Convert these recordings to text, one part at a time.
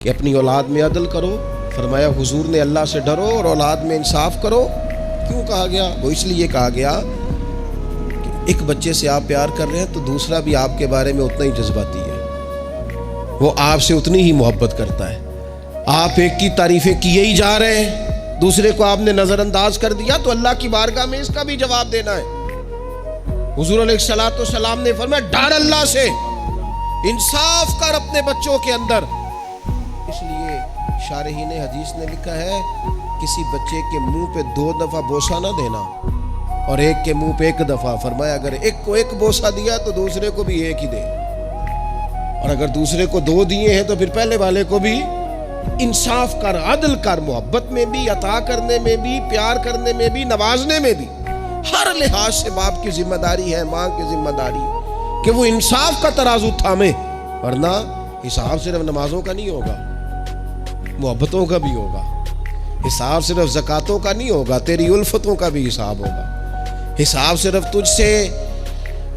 کہ اپنی اولاد میں عدل کرو. فرمایا حضور نے اللہ سے ڈرو اور اولاد میں انصاف کرو. کیوں کہا گیا؟ وہ اس لیے کہا گیا کہ ایک بچے سے آپ پیار کر رہے ہیں تو دوسرا بھی آپ کے بارے میں اتنا ہی جذباتی ہے، وہ آپ سے اتنی ہی محبت کرتا ہے. آپ ایک کی تعریفیں کیے ہی جا رہے ہیں، دوسرے کو آپ نے نظر انداز کر دیا تو اللہ کی بارگاہ میں اس کا بھی جواب دینا ہے. حضور علیہ الصلوۃ والسلام نے فرمایا ڈر اللہ سے، انصاف کر اپنے بچوں کے اندر. اس لیے شارحین حدیث نے لکھا ہے کسی بچے کے منہ پہ 2 دفعہ بوسہ نہ دینا اور ایک کے منہ پہ 1 دفعہ. فرمایا اگر ایک کو 1 بوسہ دیا تو دوسرے کو بھی 1 ہی دے، اور اگر دوسرے کو 2 دیے ہیں تو پھر پہلے والے کو بھی. انصاف کر، عدل کر، محبت میں بھی، عطا کرنے میں بھی، پیار کرنے میں بھی، نوازنے میں بھی. ہر لحاظ سے باپ کی ذمہ داری ہے، ماں کی ذمہ داری کہ وہ انصاف کا ترازو تھامے، ورنہ حساب صرف نمازوں کا نہیں ہوگا، محبتوں کا بھی ہوگا. حساب صرف زکاتوں کا نہیں ہوگا، تیری الفتوں کا بھی حساب ہوگا. حساب صرف تجھ سے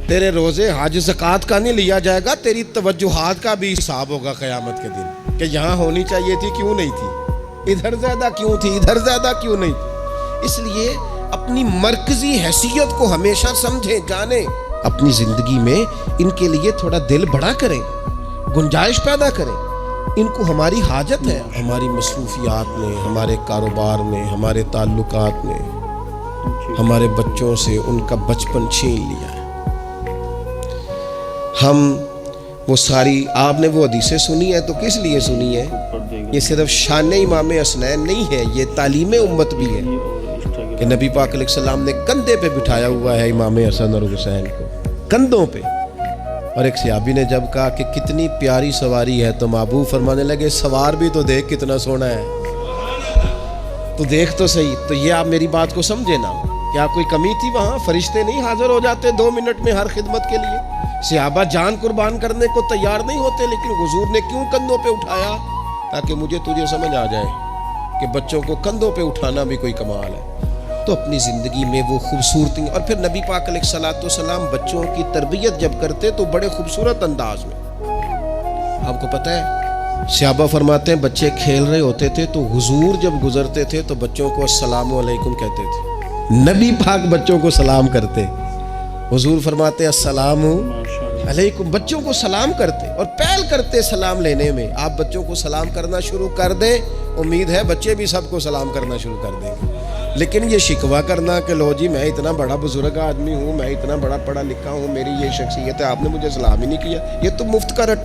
تیرے روزے حج زکات کا نہیں لیا جائے گا، تیری توجہات کا بھی حساب ہوگا قیامت کے دن کہ یہاں ہونی چاہیے تھی کیوں نہیں تھی، ادھر زیادہ کیوں تھی، ادھر زیادہ کیوں نہیں تھی. اس لیے اپنی مرکزی حیثیت کو ہمیشہ سمجھیں، جانیں. اپنی زندگی میں ان کے لیے تھوڑا دل بڑا کریں، گنجائش پیدا کریں. ان کو ہماری حاجت ہے، ہماری مصروفیات نے، ہمارے کاروبار نے، ہمارے تعلقات نے ہمارے بچوں سے ان کا بچپن چھین لیا ہے. ہم وہ ساری آپ نے وہ حدیثیں سنی ہے تو کس لیے سنی ہے؟ یہ صرف شان امام حسنین نہیں ہے، یہ تعلیم امت بھی ہے کہ نبی پاک علیہ السلام نے کندھے پہ بٹھایا ہوا ہے امام حسن اور حسین کو، کندھوں پہ. اور ایک صحابی نے جب کہا کہ کتنی پیاری سواری ہے تو محبوب فرمانے لگے سوار بھی تو دیکھ کتنا سونا ہے، تو دیکھ تو صحیح. تو یہ آپ میری بات کو سمجھے نا، کیا کوئی کمی تھی وہاں؟ فرشتے نہیں حاضر ہو جاتے 2 منٹ میں ہر خدمت کے لیے؟ صحابہ جان قربان کرنے کو تیار نہیں ہوتے، لیکن حضور نے کیوں کندھوں پہ اٹھایا؟ تاکہ مجھے تجھے سمجھ آ جائے کہ بچوں کو کندھوں پہ اٹھانا بھی کوئی کمال ہے. تو اپنی زندگی میں وہ خوبصورتی، اور پھر نبی پاک علیہ الصلوۃ والسلام بچوں کی تربیت جب کرتے تو بڑے خوبصورت انداز میں. آپ کو پتہ ہے صحابہ فرماتے ہیں بچے کھیل رہے ہوتے تھے تو حضور جب گزرتے تھے تو بچوں کو السلام علیکم کہتے تھے. نبی پاک بچوں کو سلام کرتے، حضور فرماتے السلام علیکم، بچوں کو سلام کرتے اور پہل کرتے سلام لینے میں. آپ بچوں کو سلام کرنا شروع کر دیں، امید ہے بچے بھی سب کو سلام کرنا شروع کر دیں گے. لیکن یہ شکوہ کرنا کہ لو جی میں اتنا بڑا بزرگ آدمی ہوں، میں اتنا بڑا پڑھا لکھا ہوں، میری یہ شخصیت ہے، آپ نے مجھے سلام ہی نہیں کیا، یہ تو مفت کا رٹا